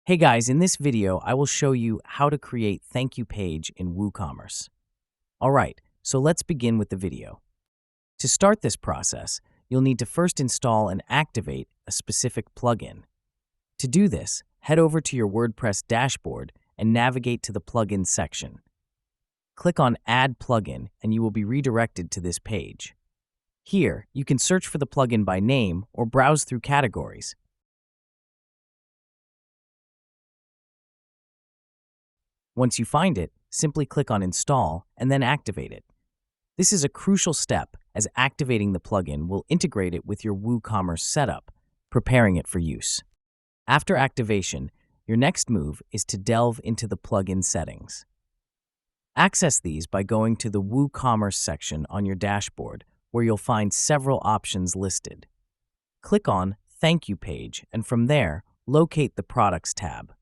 Hey guys, in this video, I will show you how to create thank you page in WooCommerce. Alright, so let's begin with the video. To start this process, you'll need to first install and activate a specific plugin. To do this, head over to your WordPress dashboard and navigate to the Plugins section. Click on Add Plugin and you will be redirected to this page. Here, you can search for the plugin by name or browse through categories. Once you find it, simply click on Install and then activate it. This is a crucial step as activating the plugin will integrate it with your WooCommerce setup, preparing it for use. After activation, your next move is to delve into the plugin settings. Access these by going to the WooCommerce section on your dashboard, where you'll find several options listed. Click on Thank You page and from there, locate the Products tab.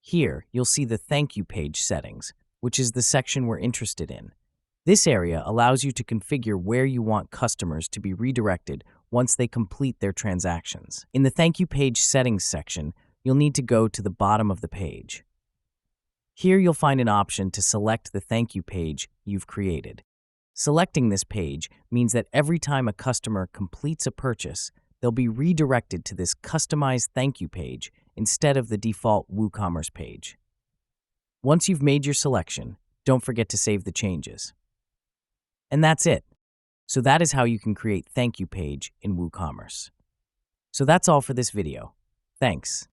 Here, you'll see the Thank You page settings, which is the section we're interested in. This area allows you to configure where you want customers to be redirected once they complete their transactions. In the Thank You page settings section, you'll need to go to the bottom of the page. Here, you'll find an option to select the Thank You page you've created. Selecting this page means that every time a customer completes a purchase, they'll be redirected to this customized Thank You page instead of the default WooCommerce page. Once you've made your selection, don't forget to save the changes. And that's it. So that is how you can create Thank You page in WooCommerce. So that's all for this video. Thanks.